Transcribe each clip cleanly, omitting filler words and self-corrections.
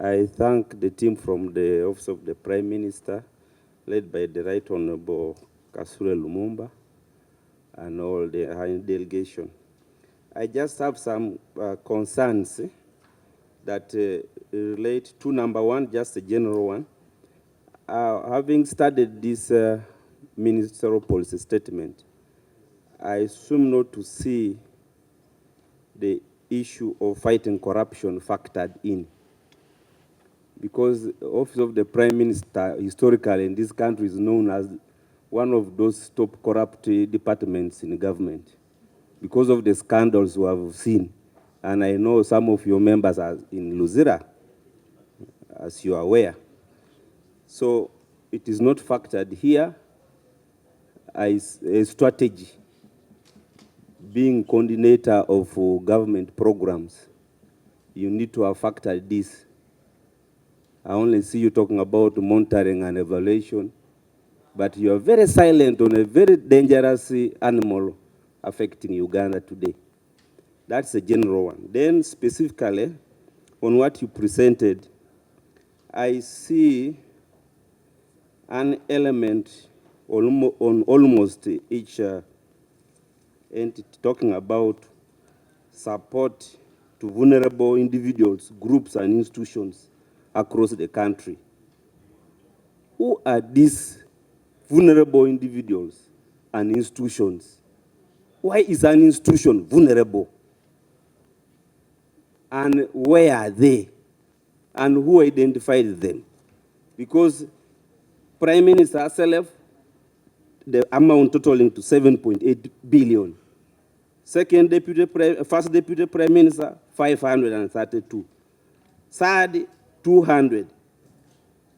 I thank the team from the Office of the Prime Minister, led by the Right Honorable Kasure Lumumba, and all the high delegation. I just have some concerns that relate to number one, just a general one. Having studied this ministerial policy statement, I assume not to see the issue of fighting corruption factored in, because the Office of the Prime Minister historically in this country is known as one of those top corrupt departments in government because of the scandals we have seen. And I know some of your members are in Luzira, as you are aware. So it is not factored here as a strategy. Being coordinator of government programs, you need to have factored this. I only see you talking about monitoring and evaluation, but you are very silent on a very dangerous animal affecting Uganda today. That's a general one. Then specifically, on what you presented, I see an element on almost each entity talking about support to vulnerable individuals, groups, and institutions across the country. Who are these vulnerable individuals and institutions? Why is an institution vulnerable? And where are they? And who identified them? Because Prime Minister herself, the amount totaling to 7.8 billion. First Deputy Prime Minister, 532. Third, 200.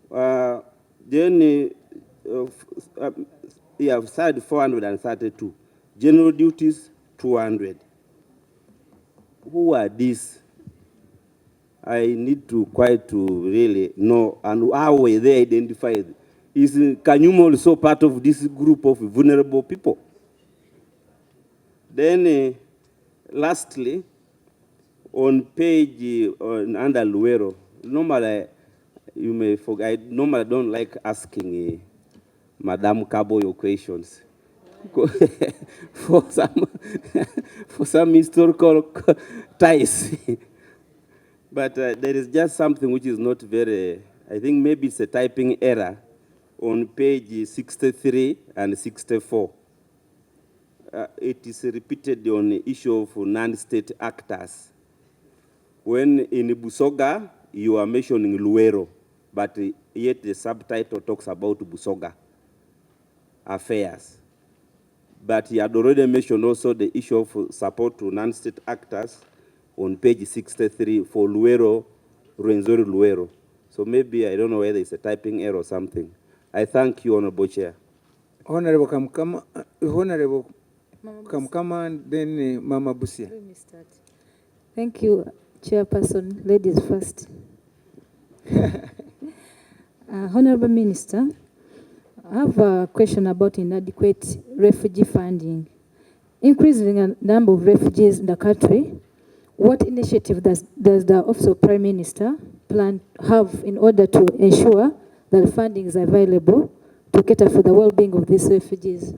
Third, 432. General duties, 200. Who are these? I need to really know, and how were they identified? Is Kanyumo also part of this group of vulnerable people? Then, lastly, on page under Luero, normally you may forget. I normally don't like asking Madam Cabo your questions for some historical ties. But there is just something which is not very, I think maybe it's a typing error on page 63 and 64. It is repeated on the issue of non-state actors. When in Busoga, you are mentioning Luero, but yet the subtitle talks about Busoga affairs. But he had already mentioned also the issue of support to non-state actors on page 63 for Luero, Rwenzori Luero. So maybe, I don't know whether it's a typing error or something. I thank you, Honorable Chair. Honorable Kamkama, and then Mama Busia. Let me start. Thank you, Chairperson. Ladies first. Honorable Minister, I have a question about inadequate refugee funding. Increasing the number of refugees in the country, what initiative does the Office of Prime Minister have in order to ensure that funding is available to cater for the well-being of these refugees?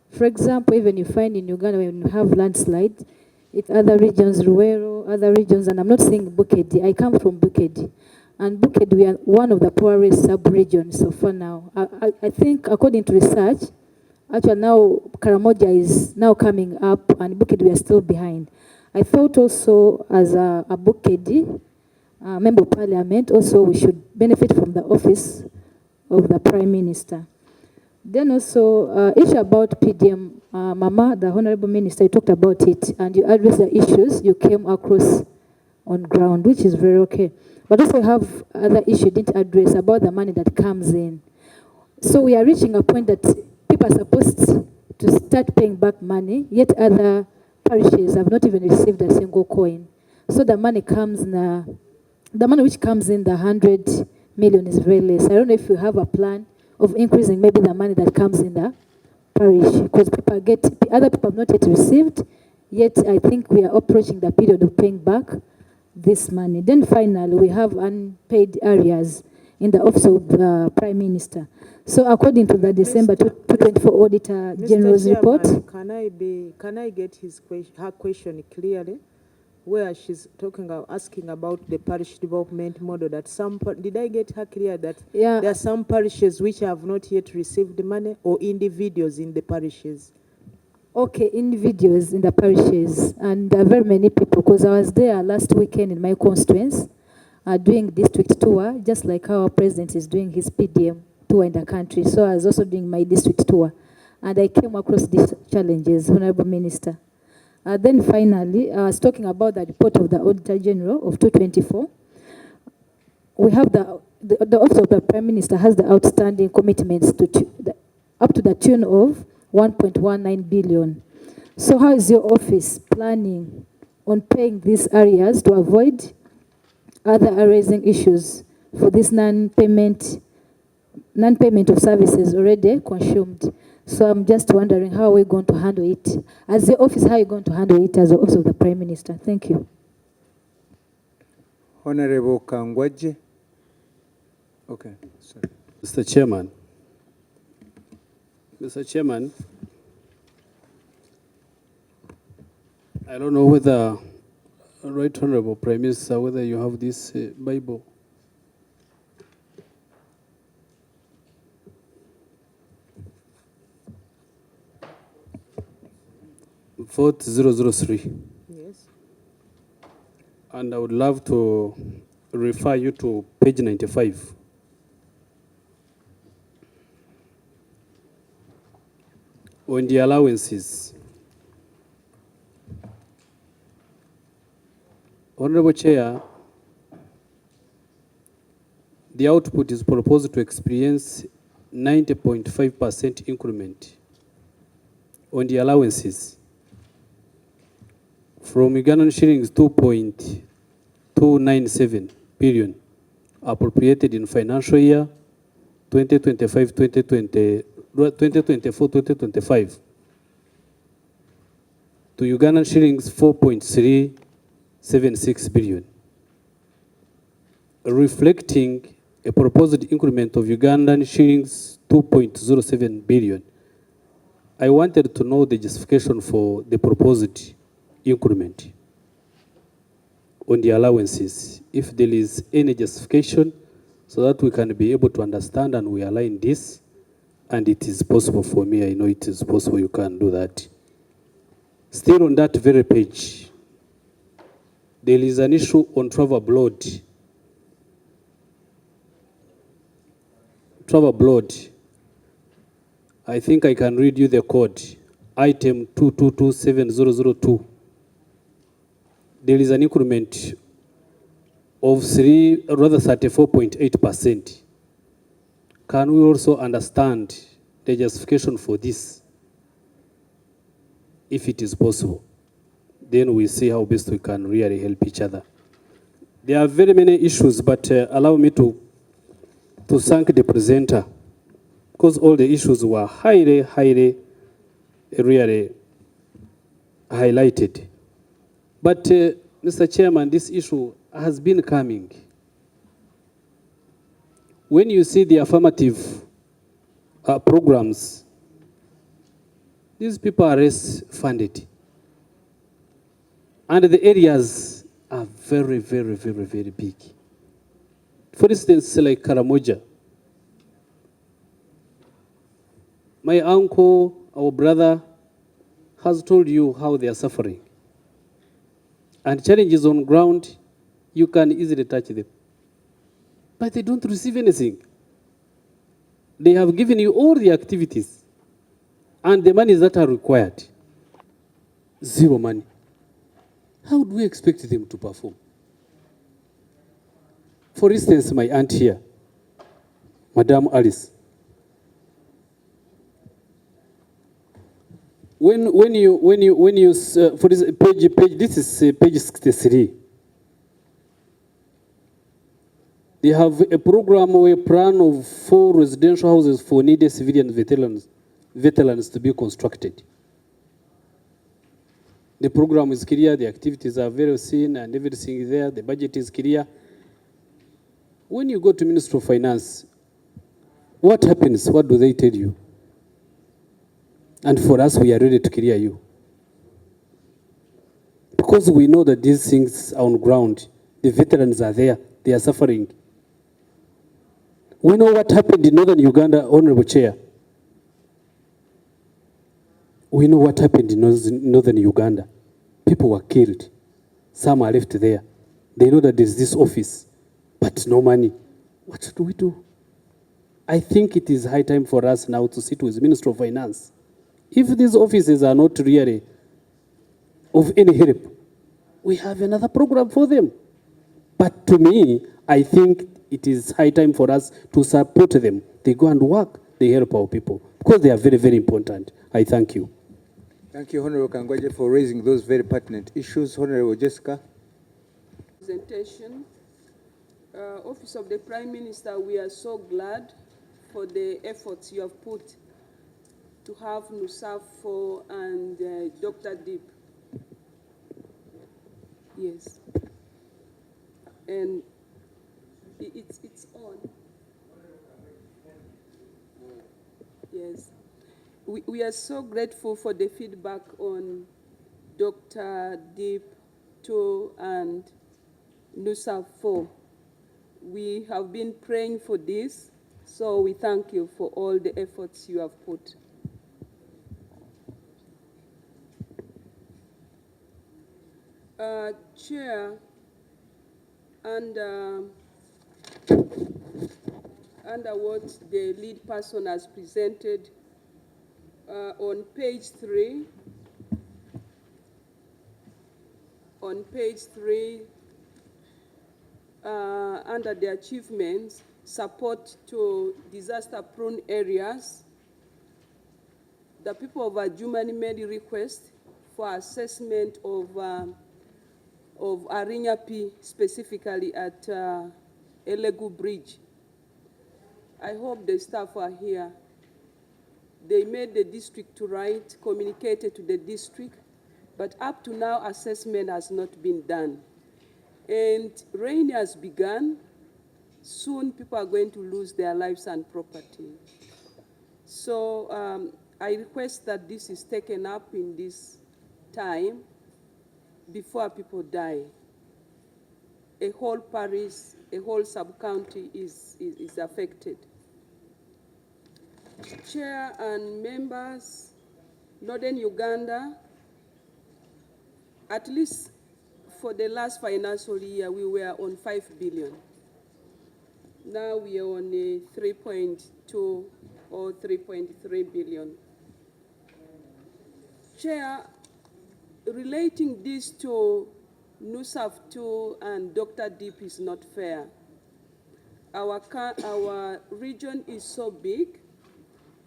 For example, even you find in Uganda when you have landslide, in other regions, Ruero, other regions, and I'm not saying Bukedi, I come from Bukedi. And Bukedi, we are one of the poorest sub-regions so far now. I think according to research, actually now Karamoja is now coming up and Bukedi we are still behind. I thought also as a Bukedi, Member of Parliament, also we should benefit from the office of the Prime Minister. Then also, issue about PDM, Mama, the Honorable Minister, you talked about it, and you addressed the issues you came across on ground, which is very okay. But also have other issues you didn't address about the money that comes in. So we are reaching a point that people are supposed to start paying back money, yet other parishes have not even received a single coin. So the money comes in, the money which comes in, the 100 million is very less. I don't know if you have a plan of increasing maybe the money that comes in the parish, because other people have not yet received, yet I think we are approaching the period of paying back this money. Then finally, we have unpaid areas in the Office of the Prime Minister. So according to the December 2024 Auditor General's report. Can I get her question clearly? Where she's asking about the parish development model, that did I get her clear that there are some parishes which have not yet received money, or individuals in the parishes? Okay, individuals in the parishes, and there are very many people, because I was there last weekend in my constituents doing district tour, just like our president is doing his PDM tour in the country. So I was also doing my district tour, and I came across these challenges, Honorable Minister. Then finally, I was talking about the report of the Auditor General of 2024. We have the Office of the Prime Minister has the outstanding commitments up to the tune of 1.19 billion. So how is your office planning on paying these areas to avoid other arising issues for this non-payment of services already consumed? So I'm just wondering, how are we going to handle it? As the office, how are you going to handle it as the Office of the Prime Minister? Thank you. Honorable Kangwaje. Okay, sorry. Mr. Chairman. Mr. Chairman, I don't know whether, Right Honorable Prime Minister, whether you have this Bible. Vote 003. Yes. And I would love to refer you to page 95. On the allowances. Honorable Chair, the output is proposed to experience 90.5% increment on the allowances from Ugandan shillings 2.297 billion appropriated in financial year 2024-2025 to Ugandan shillings 4.376 billion, reflecting a proposed increment of Ugandan shillings 2.07 billion. I wanted to know the justification for the proposed increment on the allowances, if there is any justification, so that we can be able to understand and we align this, and it is possible for me. I know it is possible you can do that. Still on that very page, there is an issue on travel abroad. Travel abroad. I think I can read you the code, item 2227002. There is an increment of 34.8%. Can we also understand the justification for this? If it is possible, then we see how best we can really help each other. There are very many issues, but allow me to thank the presenter, because all the issues were highly, really highlighted. But, Mr. Chairman, this issue has been coming. When you see the affirmative programs, these people are less funded. And the areas are very, very big. For instance, like Karamoja. My uncle, our brother, has told you how they are suffering. And challenges on ground, you can easily touch them. But they don't receive anything. They have given you all the activities and the monies that are required. Zero money. How do we expect them to perform? For instance, my aunt here, Madam Alice. When you for this page, this is page 63. They have a program or a plan of 4 residential houses for needed civilian veterans to be constructed. The program is clear, the activities are very seen and everything is there, the budget is clear. When you go to Ministry of Finance, what happens? What do they tell you? And for us, we are ready to clear you. Because we know that these things are on ground. The veterans are there. They are suffering. We know what happened in northern Uganda, Honorable Chair. We know what happened in northern Uganda. People were killed. Some are left there. They know that there's this office, but no money. What do we do? I think it is high time for us now to sit with the Minister of Finance. If these offices are not really of any help, we have another program for them. But to me, I think it is high time for us to support them. They go and work, they help our people, because they are very, very important. I thank you. Thank you, Honorable Kangwaje, for raising those very pertinent issues. Honorable Jessica. Presentation. Office of the Prime Minister, we are so glad for the efforts you have put to have Nusafo and Dr. Deep. Yes. And it's on. Yes. We are so grateful for the feedback on Dr. Deep 2 and Nusafo. We have been praying for this, so we thank you for all the efforts you have put. Chair, under what the lead person has presented, on page 3, under the achievements, support to disaster-prone areas, the people of Adjumani made a request for assessment of Arinya P, specifically at Elegu Bridge. I hope the staff are here. They made the district to write, communicated to the district, but up to now, assessment has not been done. And rain has begun. Soon, people are going to lose their lives and property. So I request that this is taken up in this time before people die. A whole parish, a whole sub-county is affected. Chair and members, Northern Uganda, at least for the last financial year, we were on 5 billion. Now we are on a 3.2 or 3.3 billion. Chair, relating this to NUSAF 2 and Dr. Deep is not fair. Our region is so big.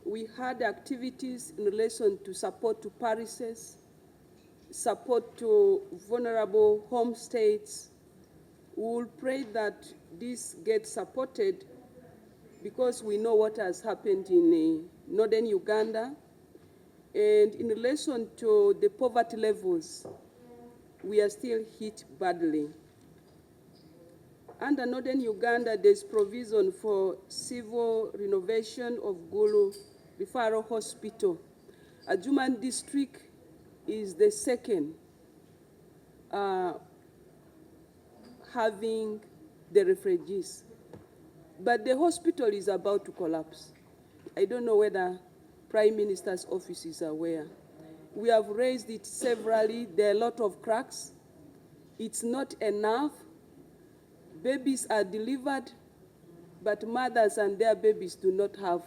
We had activities in relation to support to parishes, support to vulnerable homestays. We will pray that this gets supported because we know what has happened in northern Uganda. And in relation to the poverty levels, we are still hit badly. Under northern Uganda, there's provision for civil renovation of Gulu Referral Hospital. Adjumani district is the second having the refugees. But the hospital is about to collapse. I don't know whether Prime Minister's office is aware. We have raised it severally. There are a lot of cracks. It's not enough. Babies are delivered, but mothers and their babies do not have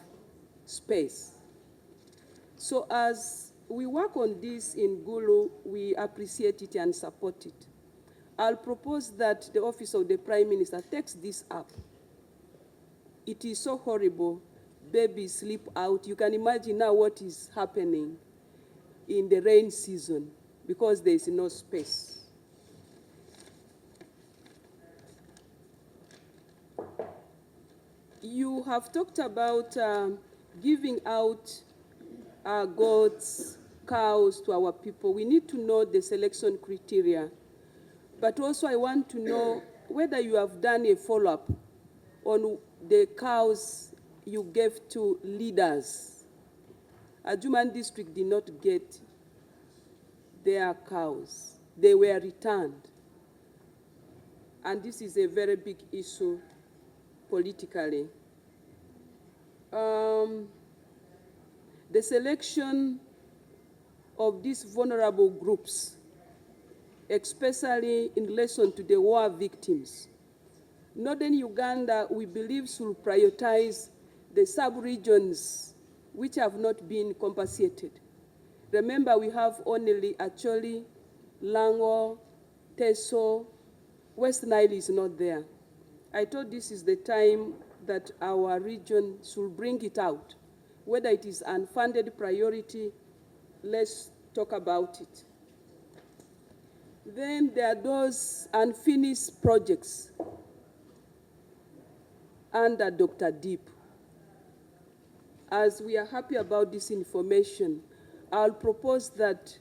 space. So as we work on this in Gulu, we appreciate it and support it. I'll propose that the Office of the Prime Minister takes this up. It is so horrible. Babies sleep out. You can imagine now what is happening in the rain season because there is no space. You have talked about giving out goats, cows to our people, we need to know the selection criteria. But also I want to know whether you have done a follow-up on the cows you gave to leaders. Adjuman district did not get their cows. They were returned. And this is a very big issue politically. The selection of these vulnerable groups, especially in relation to the war victims. Northern Uganda, we believe, should prioritize the sub-regions which have not been compensated. Remember, we have only Acholi, Lango, Teso, West Nile is not there. I thought this is the time that our region should bring it out. Whether it is unfunded priority, let's talk about it. Then there are those unfinished projects under Dr. Deep. As we are happy about this information, I'll propose that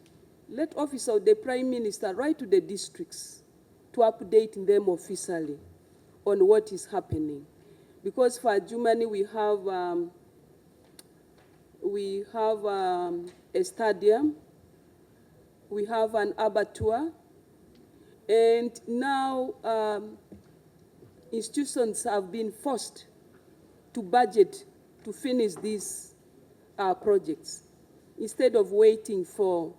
let Office of the Prime Minister write to the districts to update them officially on what is happening. Because for Germany, we have a stadium, we have an abattoir, and now institutions have been forced to budget to finish these projects instead of waiting for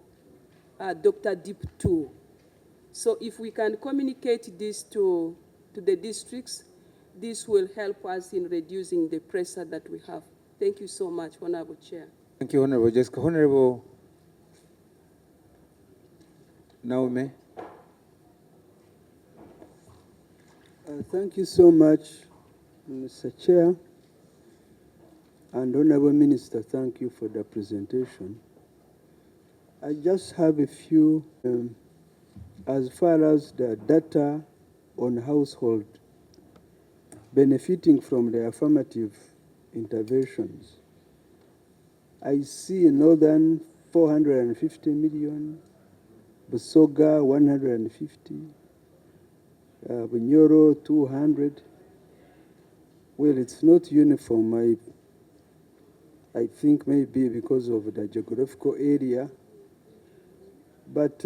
Dr. Deep 2. So if we can communicate this to the districts, this will help us in reducing the pressure that we have. Thank you so much, Honorable Chair. Thank you, Honorable Jessica. Honorable Naume. Thank you so much, Mr. Chair. And Honorable Minister, thank you for the presentation. I just have a few, as far as the data on household benefiting from the affirmative interventions. I see Northern 450 million, Busoga 150, Bunyoro 200. Well, it's not uniform. I think maybe because of the geographical area. But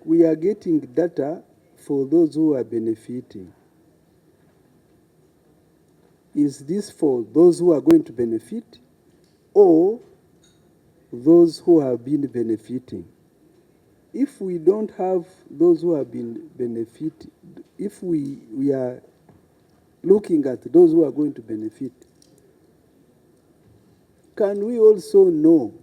we are getting data for those who are benefiting. Is this for those who are going to benefit or those who have been benefiting? If we don't have those who have been benefiting, if we are looking at those who are going to benefit, can we also know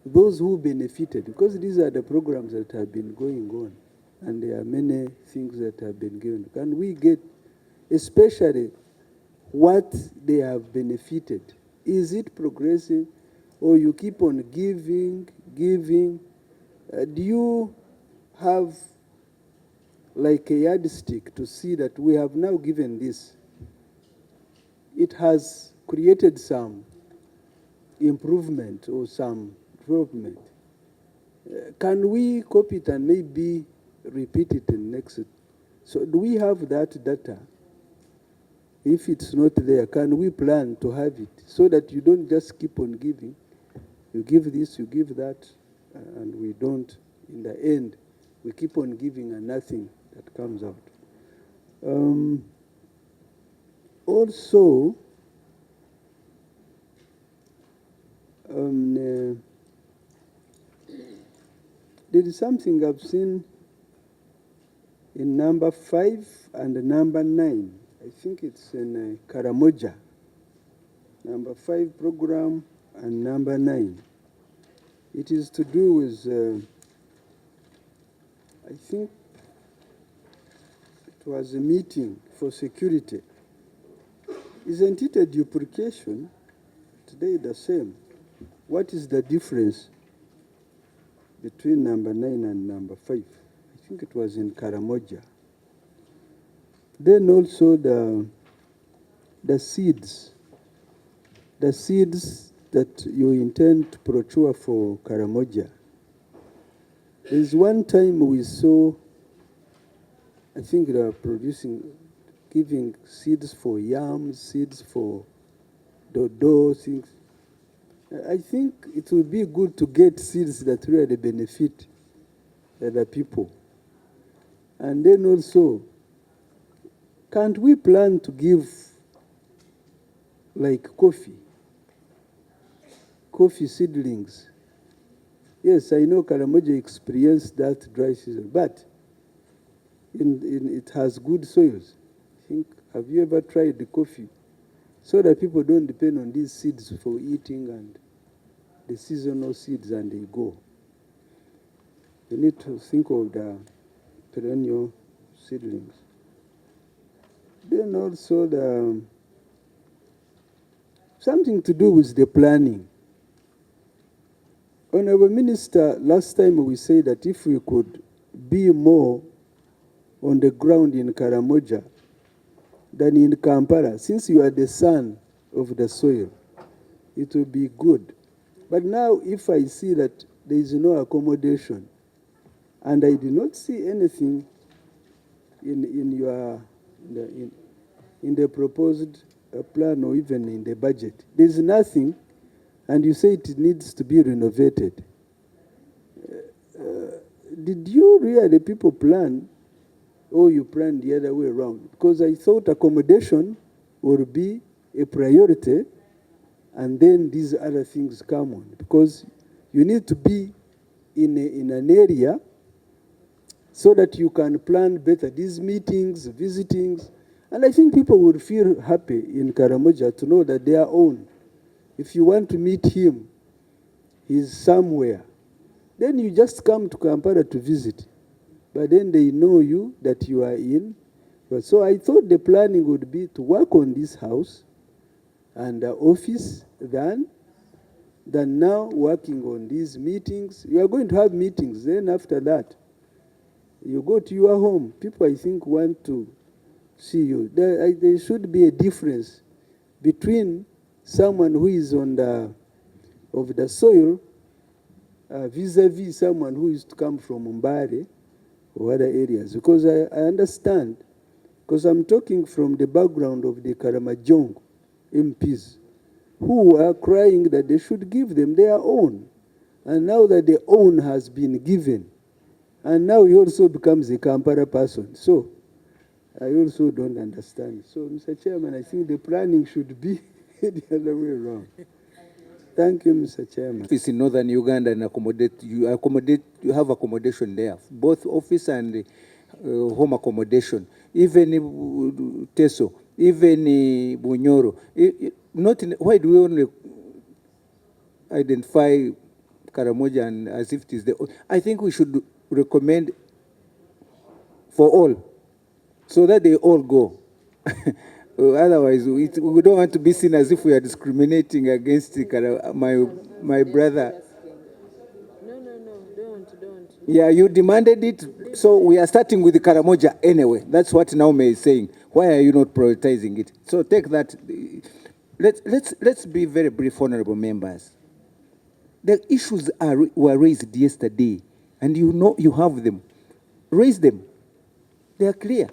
those who benefited? Because these are the programs that have been going on, and there are many things that have been given. Can we get, especially what they have benefited? Is it progressive, or you keep on giving? Do you have like a yardstick to see that we have now given this? It has created some improvement or some development. Can we copy it and maybe repeat it in next? So do we have that data? If it's not there, can we plan to have it so that you don't just keep on giving? You give this, you give that, and we don't, in the end, we keep on giving and nothing that comes out. Also, there is something I've seen in number 5 and number 9. I think it's in Karamoja. Number 5 program and number 9. It is to do with, I think it was a meeting for security. Isn't it a duplication? Today the same. What is the difference between number 9 and number 5? I think it was in Karamoja. Then also the seeds. The seeds that you intend to procure for Karamoja, there's one time we saw, I think they are giving seeds for yams, seeds for dodo, things. I think it would be good to get seeds that really benefit other people. And then also, can't we plan to give like coffee seedlings? Yes, I know Karamoja experienced that dry season, but it has good soils. Have you ever tried the coffee? So that people don't depend on these seeds for eating and the seasonal seeds and they go. You need to think of the perennial seedlings. Then also something to do with the planning. Honorable Minister, last time we said that if we could be more on the ground in Karamoja than in Kampala, since you are the son of the soil, it will be good. But now if I see that there is no accommodation, and I do not see anything in the proposed plan or even in the budget, there's nothing, and you say it needs to be renovated. Did you really people plan, or you planned the other way around? Because I thought accommodation would be a priority, and then these other things come on. Because you need to be in an area so that you can plan better these meetings, visitings. And I think people would feel happy in Karamoja to know that they are own. If you want to meet him, he's somewhere. Then you just come to Kampala to visit. But then they know you, that you are in. But so I thought the planning would be to work on this house and the office than now working on these meetings. You are going to have meetings. Then after that, you go to your home. People, I think, want to see you. There should be a difference between someone who is of the soil vis-a-vis someone who is to come from Mbare or other areas. Because I understand, because I'm talking from the background of the Karamajong MPs, who are crying that they should give them their own. And now that the own has been given, and now he also becomes a Kampala person. So I also don't understand. So, Mr. Chairman, I think the planning should be the other way around. Thank you, Mr. Chairman. Office in northern Uganda and you have accommodation there, both office and home accommodation. Even Teso, even Bunyoro. Why do we only identify Karamoja and as if it is the? I think we should recommend for all, so that they all go. Otherwise, we don't want to be seen as if we are discriminating against my brother. No, don't. Yeah, you demanded it, so we are starting with the Karamoja anyway. That's what Naume is saying. Why are you not prioritizing it? So take that. Let's be very brief, honorable members. The issues were raised yesterday, and you know you have them. Raise them. They are clear.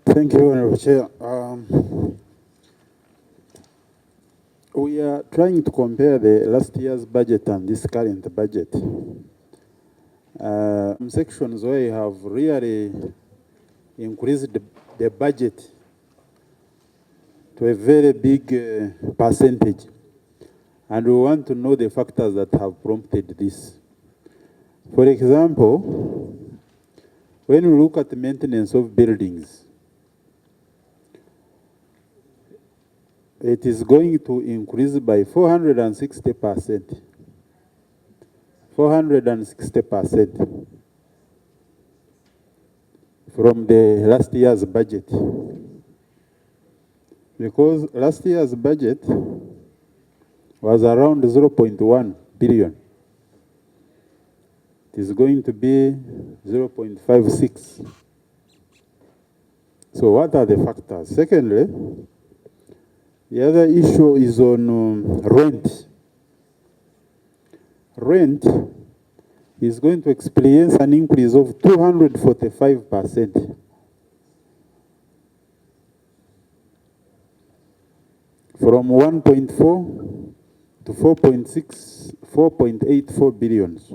Thank you, Honorable Chair. We are trying to compare the last year's budget and this current budget. Some sections where you have really increased the budget to a very big percentage. And we want to know the factors that have prompted this. For example, when we look at the maintenance of buildings, it is going to increase by 460%. 460% from the last year's budget. Because last year's budget was around 0.1 billion. It is going to be 0.56. So what are the factors? Secondly, The other issue is on rent. Rent is going to experience an increase of 245%. From 1.4 to 4.6, 4.84 billions.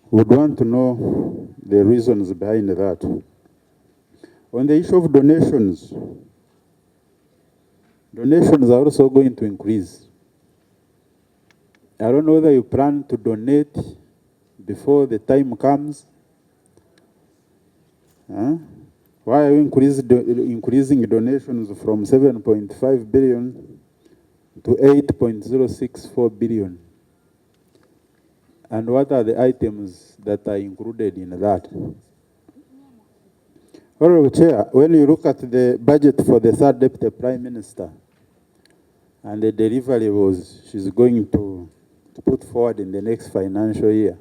Would want to know the reasons behind that. On the issue of donations, donations are also going to increase. I don't know whether you plan to donate before the time comes. Huh? Why are you increasing donations from 7.5 billion to 8.064 billion? And what are the items that are included in that? Honorable Chair, when you look at the budget for the third Deputy Prime Minister and the deliverables she's going to put forward in the next financial year,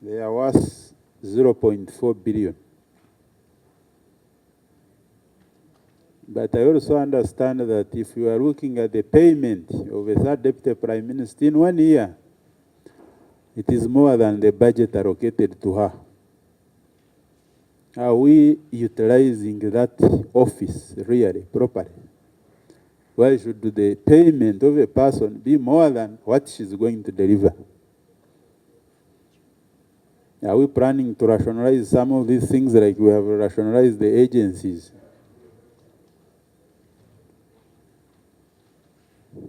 they are worth 0.4 billion. But I also understand that if you are looking at the payment of a third Deputy Prime Minister in 1 year, it is more than the budget allocated to her. Are we utilizing that office really properly? Why should the payment of a person be more than what she's going to deliver? Are we planning to rationalize some of these things like we have rationalized the agencies?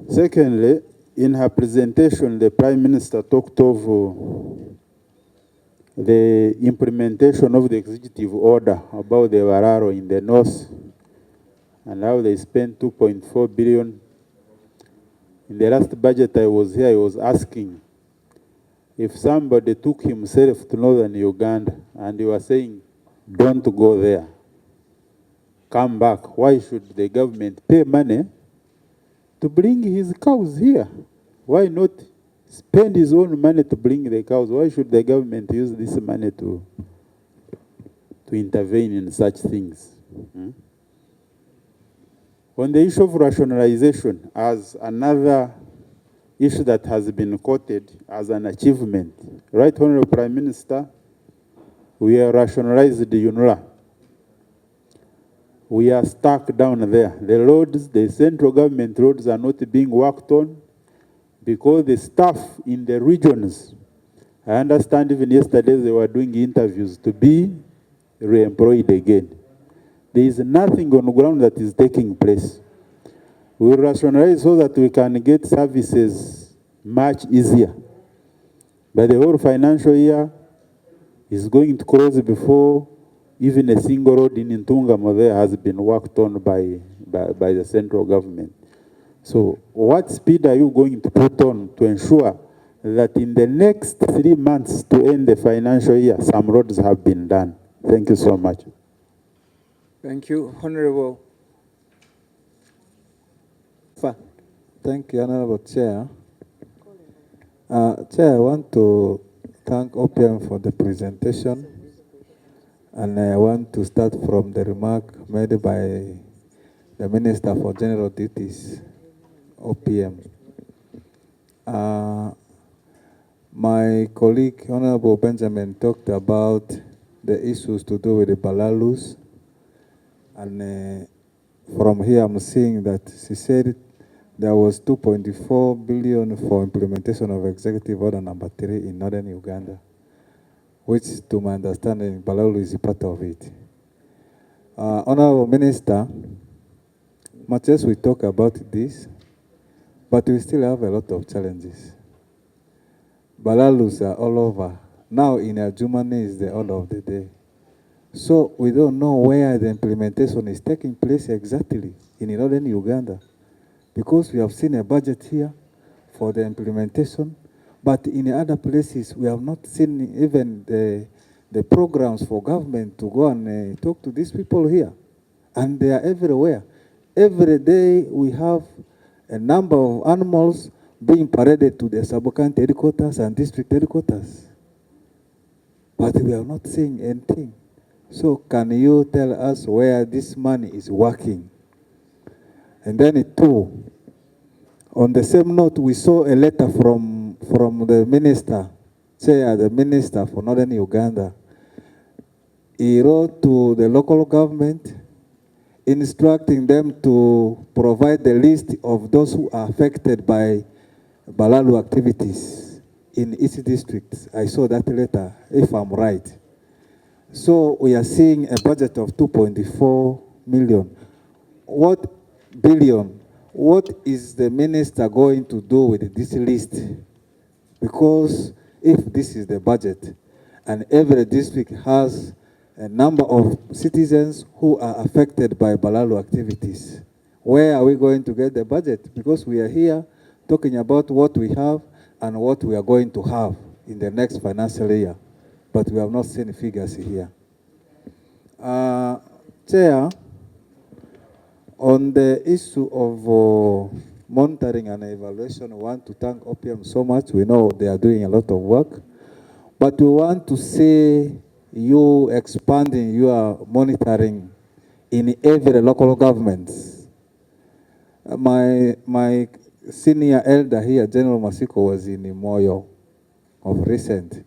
Secondly, in her presentation, the Prime Minister talked of the implementation of the executive order about the Wararo in the north and how they spent 2.4 billion. In the last budget I was here, I was asking if somebody took himself to northern Uganda and he was saying, don't go there, come back, why should the government pay money to bring his cows here? Why not spend his own money to bring the cows? Why should the government use this money to intervene in such things? On the issue of rationalization, as another issue that has been quoted as an achievement, Right Honorable Prime Minister, we have rationalized the UNRWA. We are stuck down there. The roads, the central government roads are not being worked on because the staff in the regions, I understand even yesterday they were doing interviews to be re-employed again. There is nothing on the ground that is taking place. We will rationalize so that we can get services much easier. But the whole financial year is going to close before even a single road in Ntungamo there has been worked on by the central government. So what speed are you going to put on to ensure that in the next 3 months to end the financial year, some roads have been done? Thank you so much. Thank you, Honorable. Thank you, Honorable Chair. Chair, I want to thank OPM for the presentation. And I want to start from the remark made by the Minister for General Duties, OPM. My colleague, Honorable Benjamin, talked about the issues to do with the Balalus. And from here, I'm seeing that she said there was 2.4 billion for implementation of Executive Order number 3 in northern Uganda, which, to my understanding, Balalu is a part of it. Honorable Minister, much as we talk about this, but we still have a lot of challenges. Balalus are all over. Now in Germany is the order of the day. So we don't know where the implementation is taking place exactly in northern Uganda, because we have seen a budget here for the implementation, but in other places we have not seen even the programs for government to go and talk to these people here. And they are everywhere. Every day we have a number of animals being paraded to the sub-county headquarters and district headquarters. But we are not seeing anything. So can you tell us where this money is working? And then two, on the same note, we saw a letter from the minister, the minister for Northern Uganda. He wrote to the local government instructing them to provide the list of those who are affected by Balalu activities in each district. I saw that letter, if I'm right. So we are seeing a budget of 2.4 million. What is the minister going to do with this list? Because if this is the budget, and every district has a number of citizens who are affected by Balalu activities, where are we going to get the budget? Because we are here talking about what we have and what we are going to have in the next financial year, but we have not seen figures here. Chair, on the issue of monitoring and evaluation, we want to thank OPM so much. We know they are doing a lot of work, but we want to see you expanding your monitoring in every local government. My senior elder here, General Masiko, was in Imoyo of recent.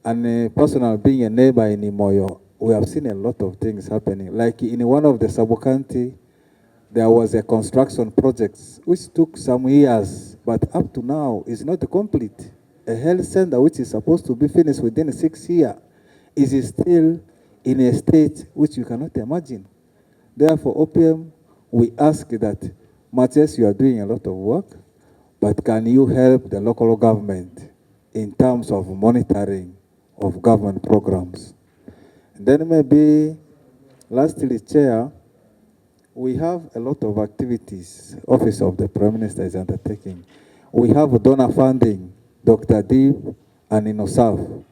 And personally, being a neighbor in Imoyo, we have seen a lot of things happening. Like in one of the sub-county, there was a construction project which took some years, but up to now is not complete. A health center which is supposed to be finished within 6 years is still in a state which you cannot imagine. Therefore, OPM, we ask that, much as you are doing a lot of work, but can you help the local government in terms of monitoring of government programs? And then maybe, lastly, Chair, we have a lot of activities Office of the Prime Minister is undertaking. We have donor funding, Dr. Deep and INOSAF.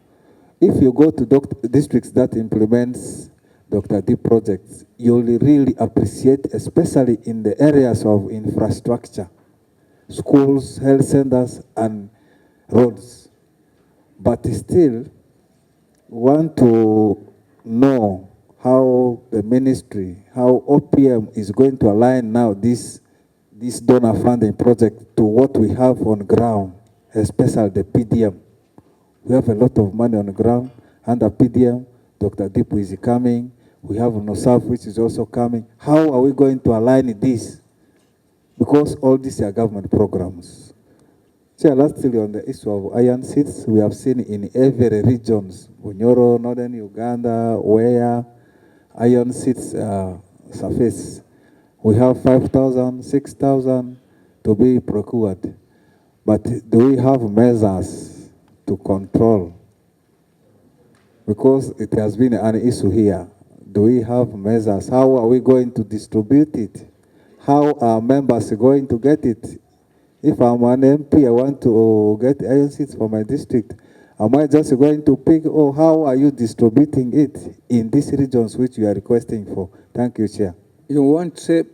If you go to districts that implements Dr. Deep projects, you'll really appreciate, especially in the areas of infrastructure, schools, health centers, and roads. But still, want to know how the ministry, how OPM is going to align now this donor funding project to what we have on ground, especially the PDM. We have a lot of money on the ground under PDM. Dr. Deep is coming. We have NOSAF, which is also coming. How are we going to align this? Because all these are government programs. So lastly, on the issue of iron seeds, we have seen in every regions, Bunyoro, Northern Uganda, where iron seeds surface. We have 5,000, 6,000 to be procured. But do we have measures to control? Because it has been an issue here. Do we have measures? How are we going to distribute it? How are members going to get it? If I'm an MP, I want to get iron seeds for my district. Am I just going to pick, or how are you distributing it in these regions which you are requesting for? Thank you, Chair. You want to say,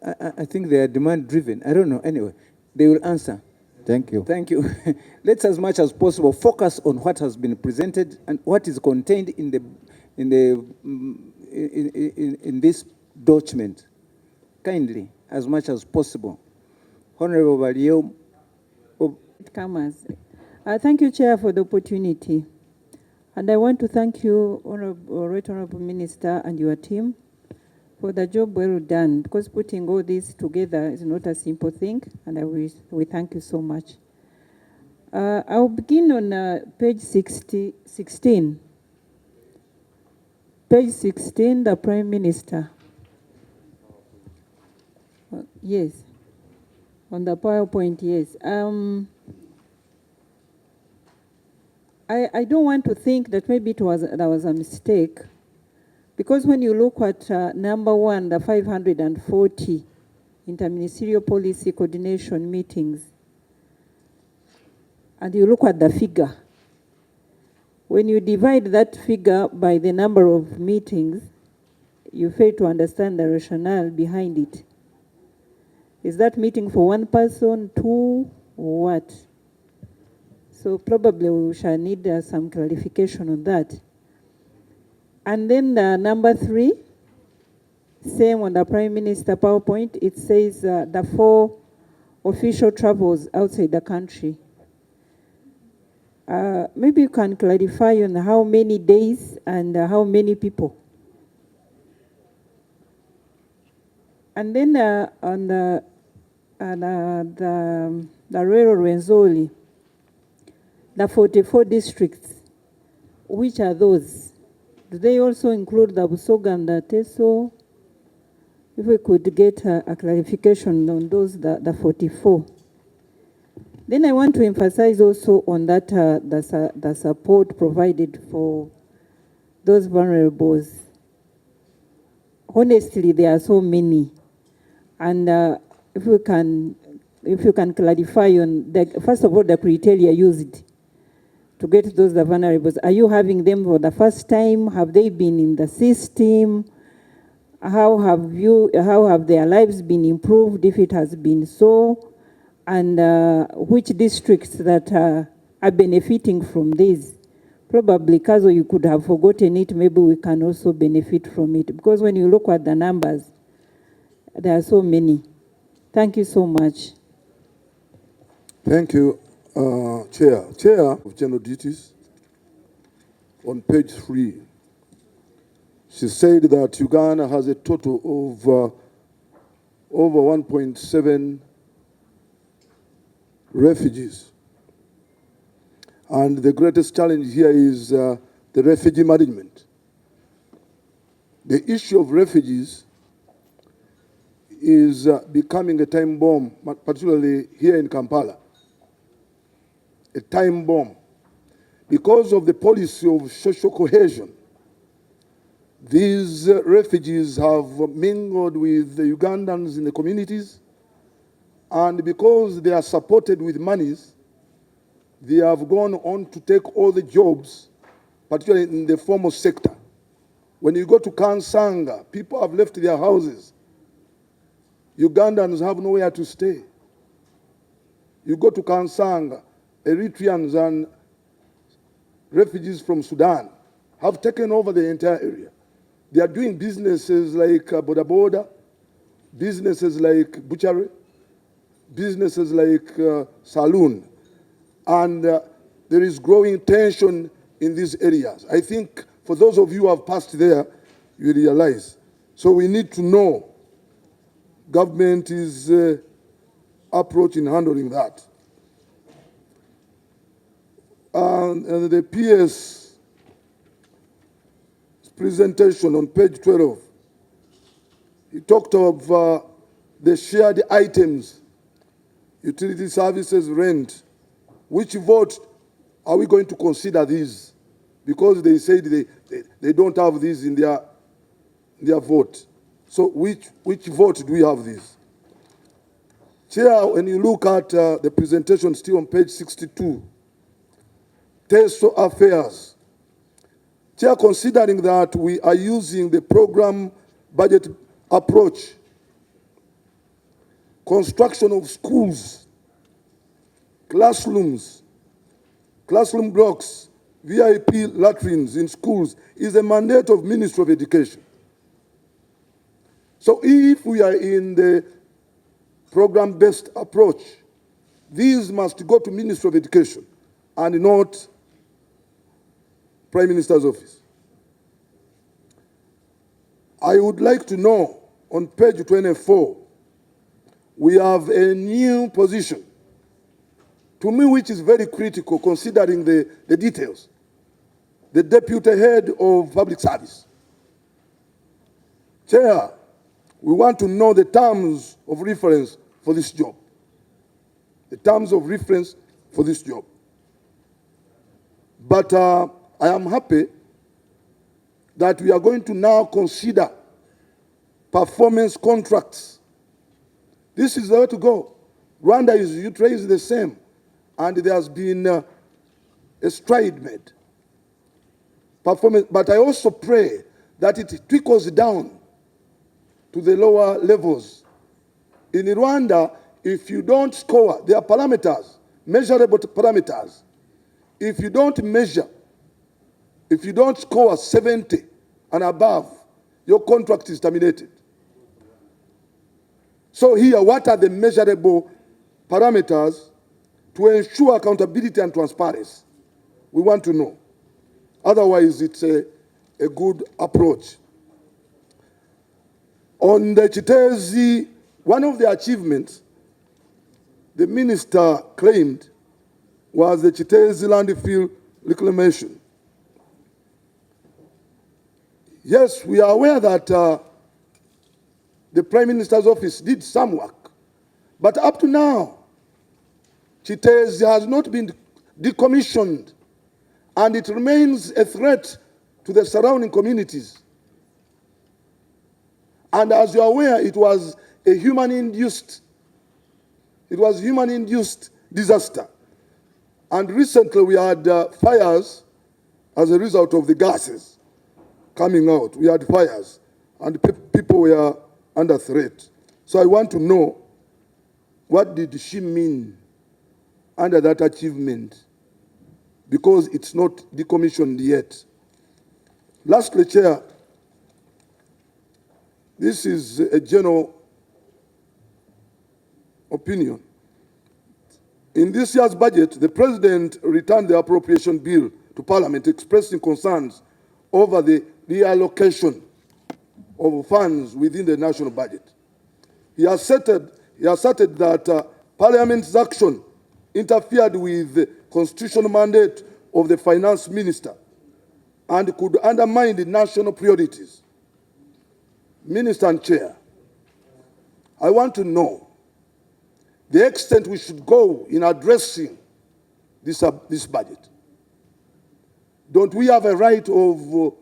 I think they are demand-driven. I don't know. Anyway, they will answer. Thank you. Thank you. Let's, as much as possible, focus on what has been presented and what is contained in this document. Kindly, as much as possible. Honorable Valio. Thank you, Chair, for the opportunity. And I want to thank you, Honorable Minister, and your team for the job well done, because putting all this together is not a simple thing, and we thank you so much. I'll begin on page 16. Page 16, the Prime Minister. Yes, on the PowerPoint, yes. I don't want to think that maybe there was a mistake, because when you look at number one, the 540 interministerial policy coordination meetings, and you look at the figure, when you divide that figure by the number of meetings, you fail to understand the rationale behind it. Is that meeting for one person, two, or what? So probably we shall need some clarification on that. And then number 3, Same on the Prime Minister PowerPoint, it says the 4 official travels outside the country. Maybe you can clarify on how many days and how many people. And then on the Rero Rwenzori, the 44 districts, which are those? Do they also include the Busoga and the Teso? If we could get a clarification on those, the 44. Then I want to emphasize also on that the support provided for those vulnerables. Honestly, there are so many, and if you can clarify on first of all the criteria used to get those the vulnerables. Are you having them for the first time? Have they been in the system? How have their lives been improved if it has been so? And which districts that are benefiting from this? Probably, Kazo, you could have forgotten it. Maybe we can also benefit from it. Because when you look at the numbers, there are so many. Thank you so much. Thank you, Chair. Chair of General Duties, on page 3, she said that Uganda has a total of over 1.7 refugees. And the greatest challenge here is the refugee management. The issue of refugees is becoming a time bomb, particularly here in Kampala. A time bomb. Because of the policy of social cohesion, these refugees have mingled with the Ugandans in the communities, and because they are supported with monies, they have gone on to take all the jobs, particularly in the formal sector. When you go to Kansanga, people have left their houses. Ugandans have nowhere to stay. You go to Kansanga, Eritreans and refugees from Sudan have taken over the entire area. They are doing businesses like Boda Boda, businesses like Butchery, businesses like Saloon. And there is growing tension in these areas. I think for those of you who have passed there, you realize. So we need to know government's approach in handling that. And the PS presentation on page 12, he talked of the shared items, utility services, rent. Which vote are we going to consider these? Because they said they don't have these in their vote. So which vote do we have these? Chair, when you look at the presentation still on page 62, TESO affairs. Chair, considering that we are using the program budget approach, construction of schools, classrooms, classroom blocks, VIP latrines in schools is a mandate of Ministry of Education. So if we are in the program-based approach, these must go to Ministry of Education and not Prime Minister's office. I would like to know, on page 24, we have a new position, to me, which is very critical considering the details. The Deputy Head of Public Service. Chair, we want to know the terms of reference for this job. The terms of reference for this job. But I am happy that we are going to now consider performance contracts. This is the way to go. Rwanda is the same, and there has been a stride made. Performance, but I also pray that it trickles down to the lower levels. In Rwanda, if you don't score, there are parameters, measurable parameters. If you don't measure, if you don't score 70 and above, your contract is terminated. So here, what are the measurable parameters to ensure accountability and transparency? We want to know. Otherwise, it's a good approach. On the Chitezi, one of the achievements the minister claimed was the Chitezi landfill reclamation. Yes, we are aware that the Prime Minister's office did some work, but up to now, Chitezi has not been decommissioned, and it remains a threat to the surrounding communities. And as you are aware, it was a human-induced disaster. And recently we had fires as a result of the gases coming out. We had fires, and people were under threat. So I want to know, what did she mean under that achievement? Because it's not decommissioned yet. Lastly, Chair, this is a general opinion. In this year's budget, the President returned the appropriation bill to Parliament expressing concerns over the reallocation of funds within the national budget. He asserted that Parliament's action interfered with the constitutional mandate of the Finance Minister and could undermine the national priorities. Minister and Chair, I want to know the extent we should go in addressing this budget. Don't we have a right of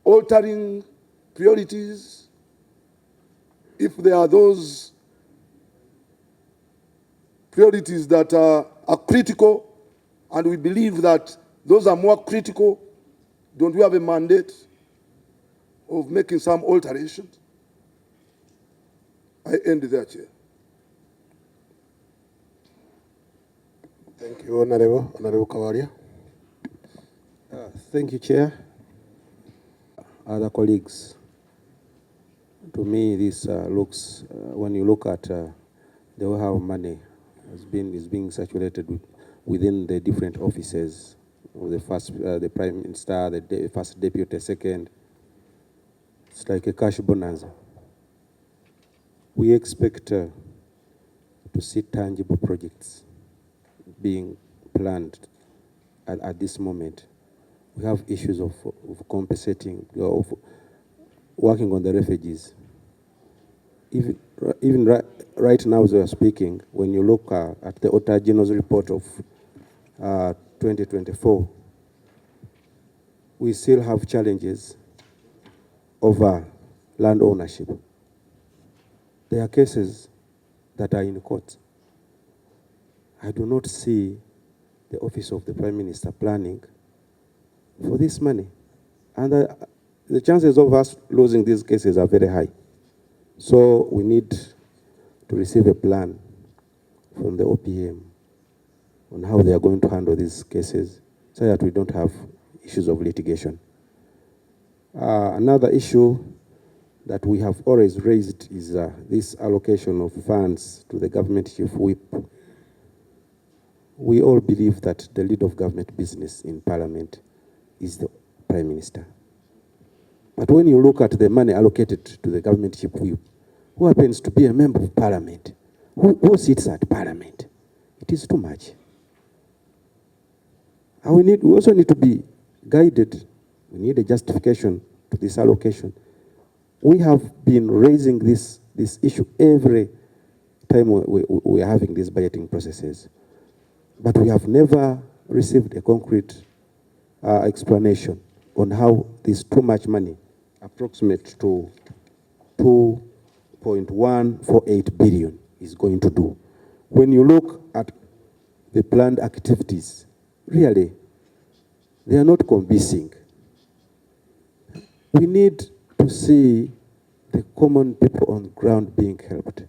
altering priorities if there are those priorities that are critical, and we believe that those are more critical? Don't we have a mandate of making some alterations? I end there, Chair. Thank you, Honorable Kawaria. Thank you, Chair. Other colleagues, to me, this looks, when you look at the way how money is being circulated within the different offices of the Prime Minister, the First Deputy, second, it's like a cash bonanza. We expect to see tangible projects being planned at this moment. We have issues of compensating, of working on the refugees. Even right now as we are speaking, when you look at the Otageno's report of 2024, we still have challenges over land ownership. There are cases that are in court. I do not see the Office of the Prime Minister planning for this money. And the chances of us losing these cases are very high. So we need to receive a plan from the OPM on how they are going to handle these cases so that we don't have issues of litigation. Another issue that we have always raised is this allocation of funds to the government chief whip. We all believe that the lead of government business in Parliament is the Prime Minister. But when you look at the money allocated to the government chief whip, who happens to be a member of Parliament, who sits at Parliament, it is too much. And we also need to be guided. We need a justification to this allocation. We have been raising this issue every time we are having these budgeting processes. But we have never received a concrete explanation on how this too much money, approximate to 2.148 billion, is going to do. When you look at the planned activities, really, they are not convincing. We need to see the common people on the ground being helped.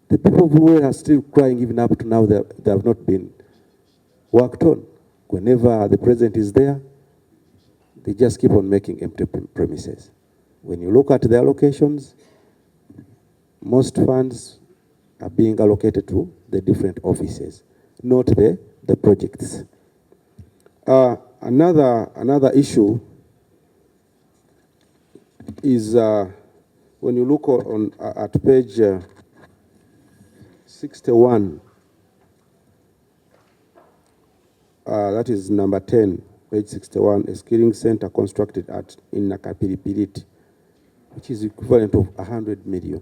The people who are still crying even up to now, they have not been worked on. Whenever the president is there, they just keep on making empty promises. When you look at the allocations, most funds are being allocated to the different offices, not the projects. Another issue is when you look at page 61, that is number 10, page 61, a skilling center constructed in Nakapilipiliti, which is equivalent of 100 million.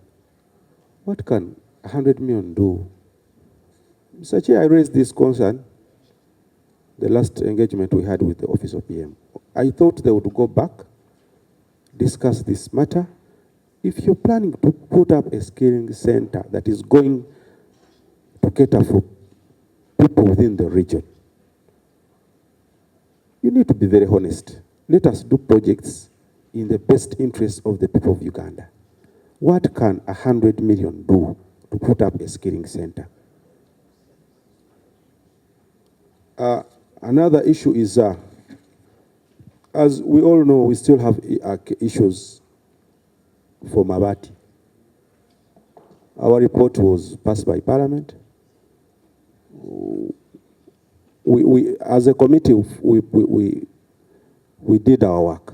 What can 100 million do? Mr. Chair, I raised this concern the last engagement we had with the Office of PM. I thought they would go back, discuss this matter. If you're planning to put up a skilling center that is going to cater for people within the region, you need to be very honest. Let us do projects in the best interest of the people of Uganda. What can 100 million do to put up a skilling center? Another issue is, as we all know, we still have issues for Mabati. Our report was passed by Parliament. We as a committee, we did our work.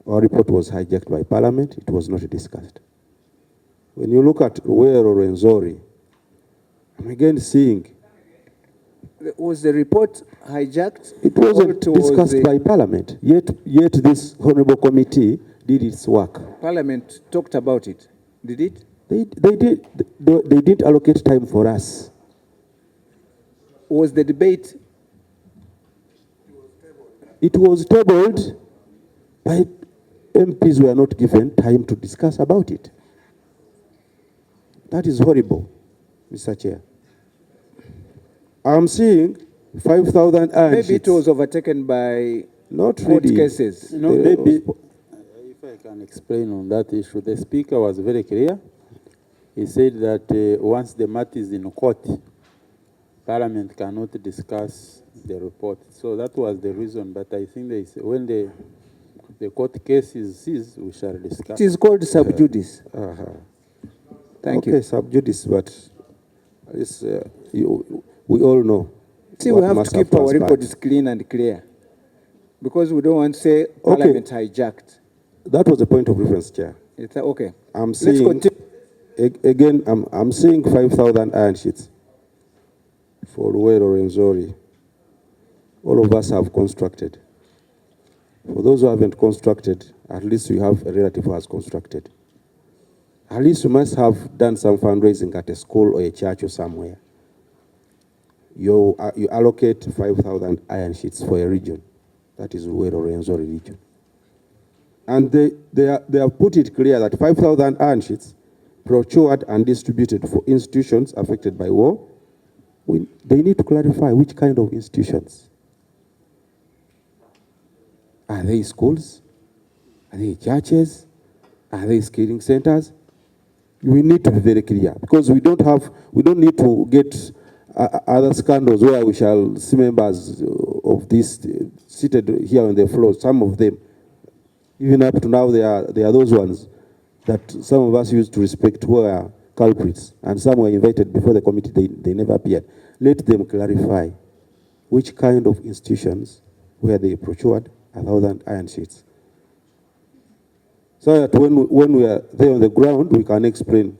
Our report was hijacked by Parliament. It was not discussed. When you look at Ruwero Rwenzori, I'm again seeing. Was the report hijacked? It wasn't discussed by Parliament. Yet this honorable committee did its work. Parliament talked about it. Did it? They did. They didn't allocate time for us. Was the debate? It was tabled, but MPs were not given time to discuss about it. That is horrible, Mr. Chair. I'm seeing 5,000 iron Maybe sheets. it was overtaken by not court really. cases. You know, maybe, if I can explain on that issue, the Speaker was very clear. He said that once the matter is in court, Parliament cannot discuss the report. So that was the reason. But I think when the court case is seized, we shall discuss. It is called sub judice. Thank you. Okay, sub judice, but it's, we all know. See, we have to keep our records clean and clear, because we don't want to say Parliament hijacked. That was the point of reference, Chair. It's okay. I'm seeing, again, I'm seeing 5,000 iron sheets for Ruwero Rwenzori. All of us have constructed. For those who haven't constructed, at least you have a relative who has constructed. At least you must have done some fundraising at a school or a church or somewhere. You allocate 5,000 iron sheets for a region. That is Ruwero Rwenzori region. And they have put it clear that 5,000 iron sheets procured and distributed for institutions affected by war. They need to clarify which kind of institutions. Are they schools? Are they churches? Are they skilling centers? We need to be very clear, because we don't need to get other scandals where we shall see members of this seated here on the floor. Some of them, even up to now, they are those ones that some of us used to respect who are culprits, and some were invited before the committee, they never appeared. Let them clarify which kind of institutions where they procured 1,000 iron sheets, so that when we are there on the ground, we can explain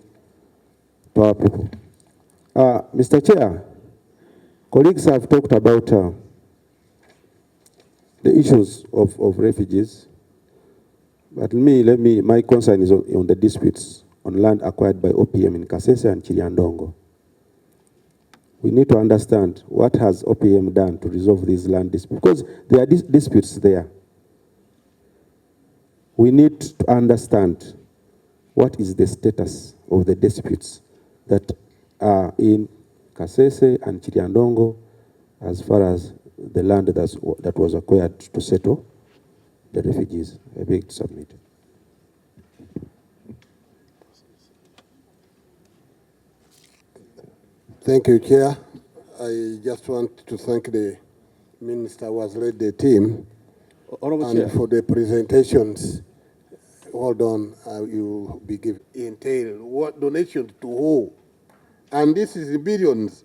to our people. Mr. Chair, colleagues have talked about the issues of refugees, but my concern is on the disputes on land acquired by OPM in Kasese and Chiliandongo. We need to understand what has OPM done to resolve these land disputes, because there are disputes there. We need to understand what is the status of the disputes that are in Kasese and Chiliandongo as far as the land that was acquired to settle the refugees. I beg to submit. Thank you, Chair. I just want to thank the Minister who has led the team and for the presentations. hold on, you will be given. Entail what donations to who? And this is billions.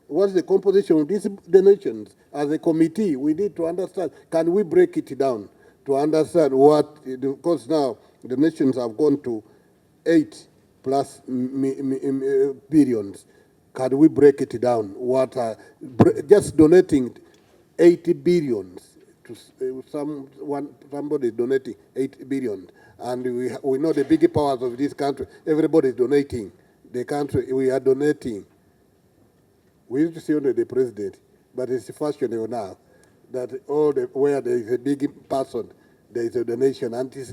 What's the composition of these donations? As a committee, we need to understand. Can we break it down to understand what? Because now the nations have gone to 8 plus billions. Can we break it down? What are just donating 80 billions to somebody donating 8 billion, and we know the big powers of this country. Everybody is donating. The country we are donating. We used to see only the president, but it's fashionable now that where there is a big person, there is a donation, and it's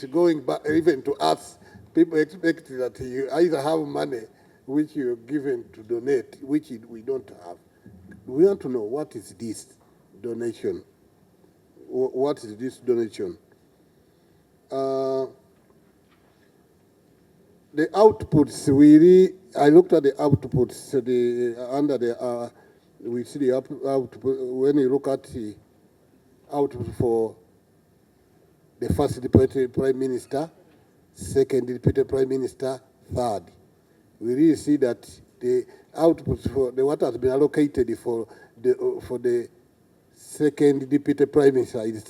going back even to us. People expect that you either have money which you're given to donate, which we don't have. We want to know what is this donation. What is this donation? The outputs, I looked at the outputs, we see the output, when you look at the output for the first deputy prime minister, second deputy prime minister, third. We really see that the outputs for what has been allocated for the second deputy prime minister is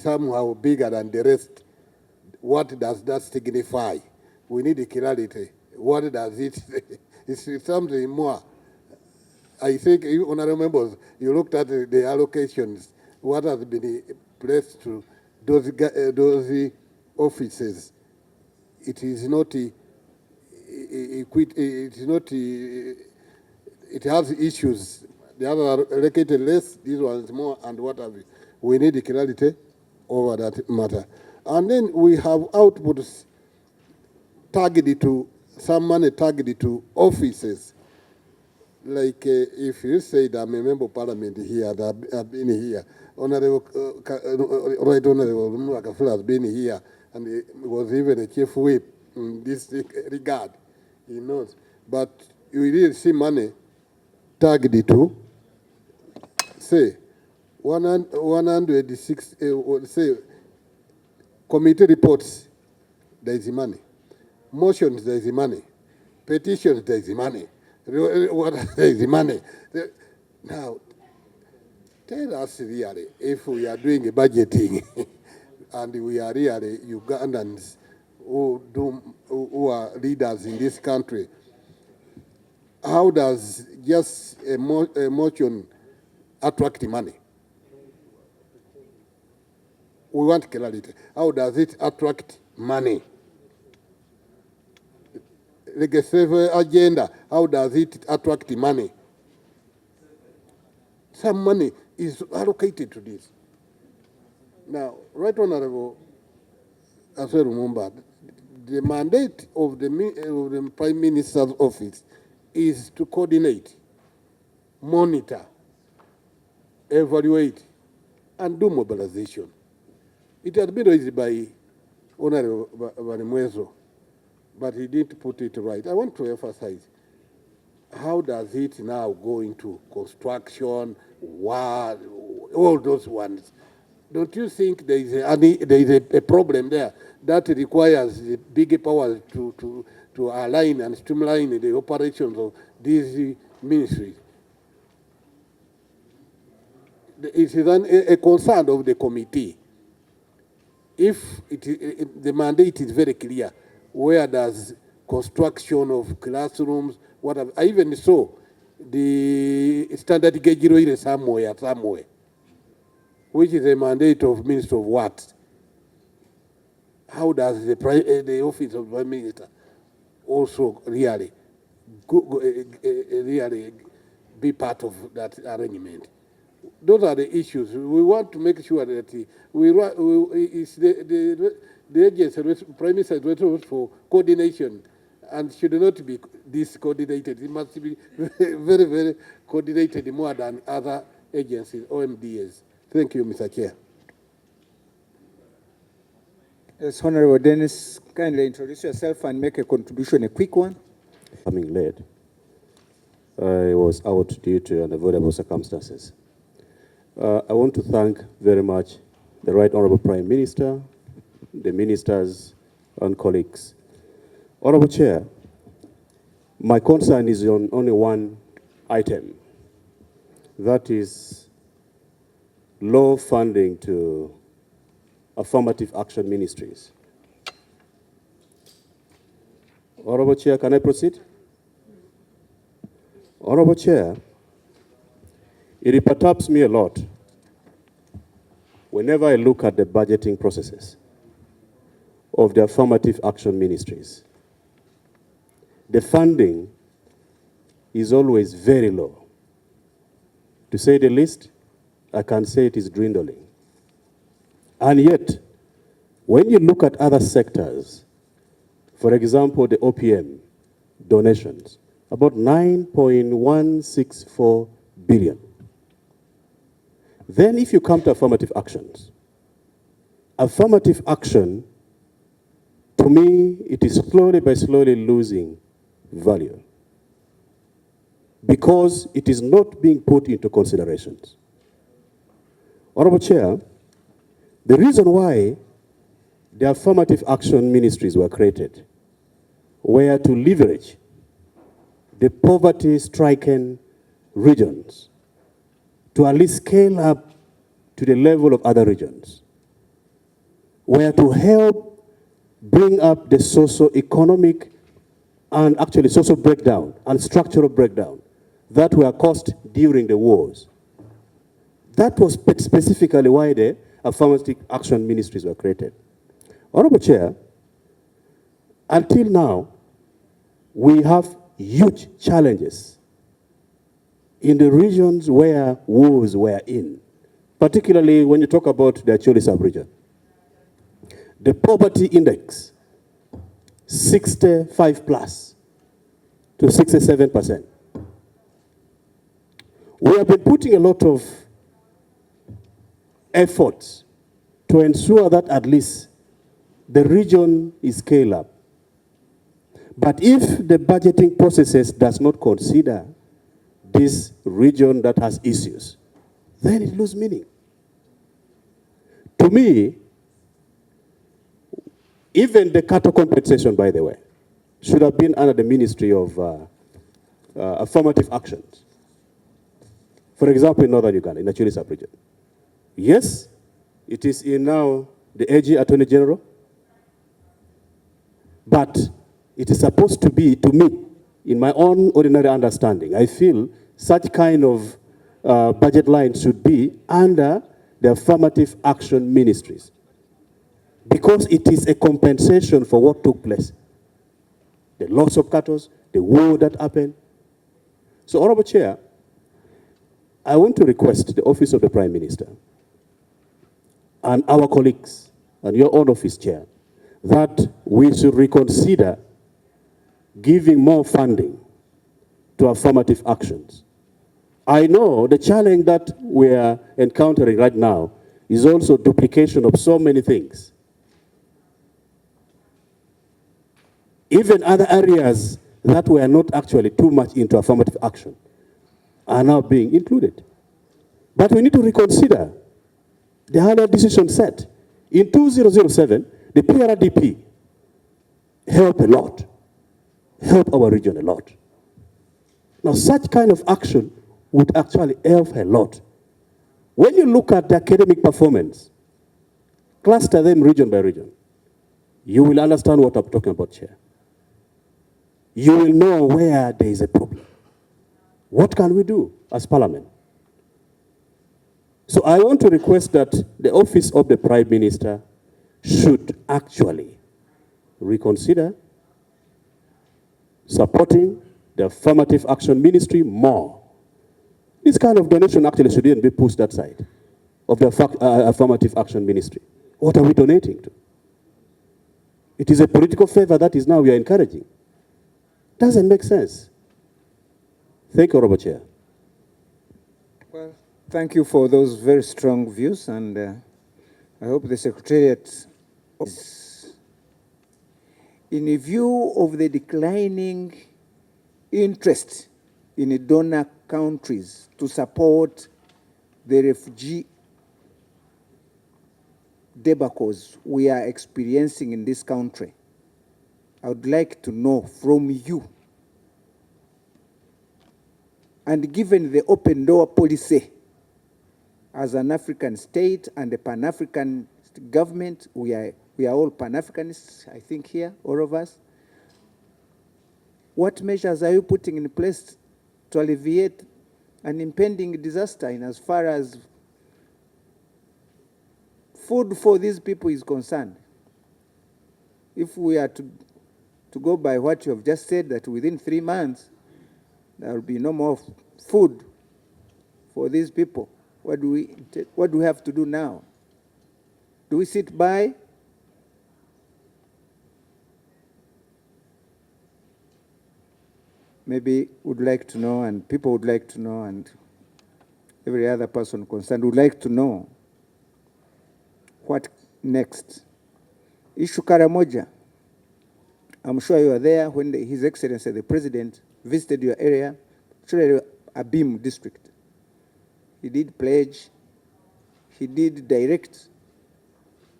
somehow bigger than the rest. What does that signify? We need clarity. What does it say? It's something more. I think, honorable members, you looked at the allocations, what has been placed to those offices. It is not it has issues. The other are allocated less, these ones more, and what have you. We need clarity over that matter. And then we have outputs targeted to, some money targeted to offices. Like if you say that I'm a member of parliament here, that I've been here, Right Honorable Makafula has been here, and he was even a chief whip in this regard. He knows. But you didn't see money targeted to, say, 106, say, committee reports, there is money. Motions, there is money. Petitions, there is money. There is money. Now, tell us really, if we are doing a budgeting and we are really Ugandans who are leaders in this country, how does just a motion attract money? We want clarity. How does it attract money? Legislative agenda, how does it attract money? Some money is allocated to this. Now, Right Honorable Asweru Mumba, the mandate of the Prime Minister's office is to coordinate, monitor, evaluate, and do mobilization. It has been raised by Honorable Barimwezo, but he didn't put it right. I want to emphasize, how does it now go into construction, war, all those ones? Don't you think there is a problem there that requires the big powers to align and streamline the operations of these ministries? It is a concern of the committee. If the mandate is very clear, where does construction of classrooms, I even saw the standard gauge rail somewhere, which is a mandate of Minister of Works. How does the office of Prime Minister also really be part of that arrangement? Those are the issues. We want to make sure that the agency, Prime Minister is responsible for coordination, and should not be discoordinated. It must be very, very coordinated more than other agencies, OMDs. Thank you, Mr. Chair. Yes, Honorable Dennis, kindly introduce yourself and make a contribution, a quick one. Coming late. I was out due to unavoidable circumstances. I want to thank very much the Right Honorable Prime Minister, the ministers and colleagues. Honorable Chair, my concern is on only one item, that is low funding to affirmative action ministries. Honorable Chair, can I proceed? Honorable Chair, it perturbs me a lot whenever I look at the budgeting processes of the affirmative action ministries. The funding is always very low. To say the least, I can say it is dwindling. And yet, when you look at other sectors, for example, the OPM donations, about 9.164 billion. Then if you come to affirmative actions, affirmative action, to me, it is slowly by slowly losing value because it is not being put into considerations. Honorable Chair, the reason why the affirmative action ministries were created were to leverage the poverty-stricken regions to at least scale up to the level of other regions, were to help bring up the socio-economic and actually social breakdown and structural breakdown that were caused during the wars. That was specifically why the affirmative action ministries were created. Honorable Chair, until now, we have huge challenges in the regions where wars were in, particularly when you talk about the Acholi sub-region. The poverty index, 65 plus to 67%. We have been putting a lot of efforts to ensure that at least the region is scaled up. But if the budgeting processes does not consider this region that has issues, then it loses meaning. To me, even the cattle compensation, by the way, should have been under the Ministry of Affirmative Actions. For example, in Northern Uganda, in the Acholi sub-region. Yes, it is in now the AG Attorney General, but it is supposed to be, to me, in my own ordinary understanding, I feel such kind of budget line should be under the affirmative action ministries, because it is a compensation for what took place. The loss of cattle, the war that happened. So, Honorable Chair, I want to request the Office of the Prime Minister and our colleagues and your own office chair that we should reconsider giving more funding to affirmative actions. I know the challenge that we are encountering right now is also duplication of so many things. Even other areas that were not actually too much into affirmative action are now being included. But we need to reconsider the earlier decision set. In 2007, the PRDP helped a lot, helped our region a lot. Now, such kind of action would actually help a lot. When you look at the academic performance, cluster them region by region, you will understand what I'm talking about, Chair. You will know where there is a problem. What can we do as Parliament? So I want to request that the Office of the Prime Minister should actually reconsider supporting the affirmative action ministry more. This kind of donation actually shouldn't be pushed that side of the affirmative action ministry. What are we donating to? It is a political favor that is now we are encouraging. Doesn't make sense. Thank you, Honorable Chair. Well, thank you for those very strong views, and I hope the Secretariat is in view of the declining interest in donor countries to support the refugee debacles we are experiencing in this country, I would like to know from you, and given the open door policy as an African state and a Pan-African government, we are all Pan-Africanists, I think here, all of us. What measures are you putting in place to alleviate an impending disaster in as far as food for these people is concerned? If we are to go by what you have just said, that within 3 months, there will be no more food for these people, what do we have to do now? Do we sit by? Maybe would like to know, and people would like to know, and every other person concerned would like to know what next. Issue Karamoja. I'm sure you are there when His Excellency the President visited your area, actually Abim district. He did pledge, he did direct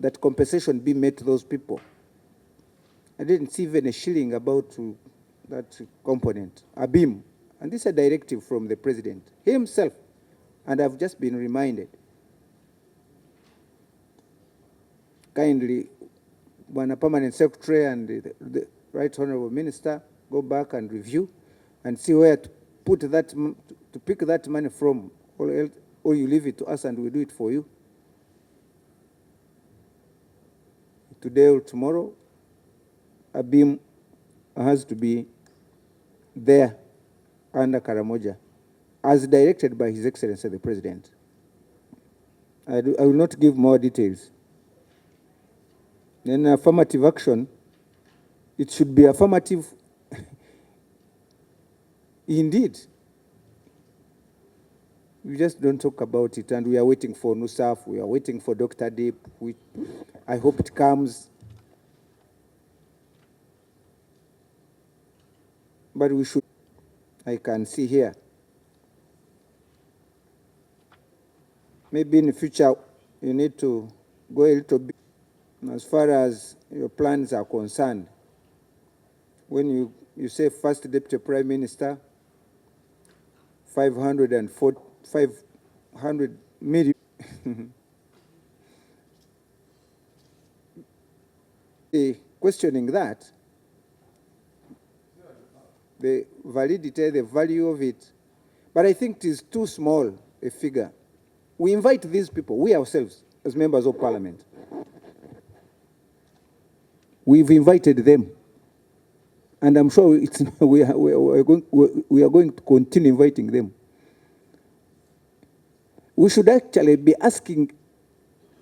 that compensation be made to those people. I didn't see even a shilling about that component, Abim. And this is a directive from the President himself. And I've just been reminded. Kindly, Bwana Permanent Secretary and the Right Honorable Minister, go back and review and see where to put that, to pick that money from, or you leave it to us and we do it for you. Today or tomorrow, Abim has to be there under Karamoja, as directed by His Excellency the President. I will not give more details. Then affirmative action, it should be affirmative indeed. We just don't talk about it, and we are waiting for NUSAF, we are waiting for Dr. Deep, I hope it comes. But we should, I can see here, maybe in the future you need to go a little bit as far as your plans are concerned. When you say first Deputy Prime Minister, 500 million. Questioning that, the validity, the value of it, but I think it is too small a figure. We invite these people, we ourselves, as members of Parliament. We've invited them. And I'm sure we are going to continue inviting them. We should actually be asking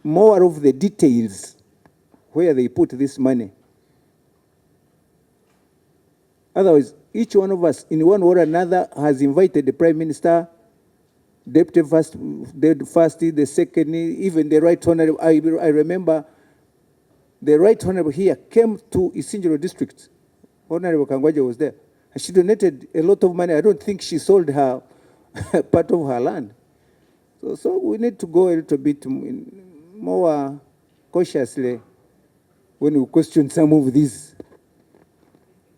more of the details where they put this money. Otherwise, each one of us, in one way or another, has invited the Prime Minister, Deputy First, the Second, even the Right Honorable. I remember the Right Honorable here came to Isinjiro District. Honorable Kangwaja was there. And she donated a lot of money. I don't think she sold her part of her land. So we need to go a little bit more cautiously when we question some of these.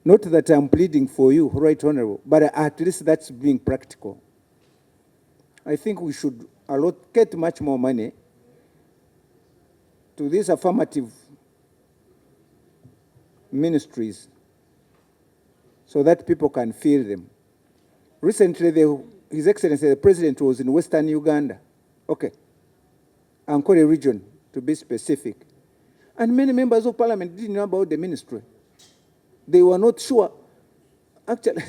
Not that I'm pleading for you, Right Honorable, but at least that's being practical. I think we should allocate much more money to these affirmative ministries so that people can feel them. Recently, His Excellency the President was in Western Uganda. Okay. Ankole region, to be specific. And many members of Parliament didn't know about the ministry. They were not sure. Actually,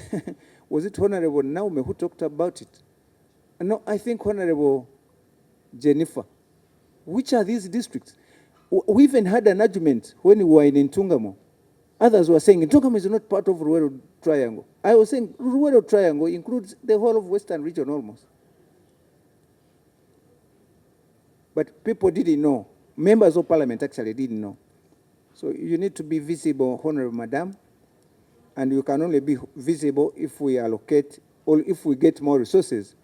was it Honorable Naume who talked about it? No, I think Honorable Jennifer. Which are these districts? We even had an argument when we were in Ntungamo. Others were saying Ntungamo is not part of Ruwero Triangle. I was saying Ruwero Triangle includes the whole of Western region almost. But people didn't know. Members of Parliament actually didn't know. So you need to be visible, Honorable Madam, and you can only be visible if we allocate or if we get more resources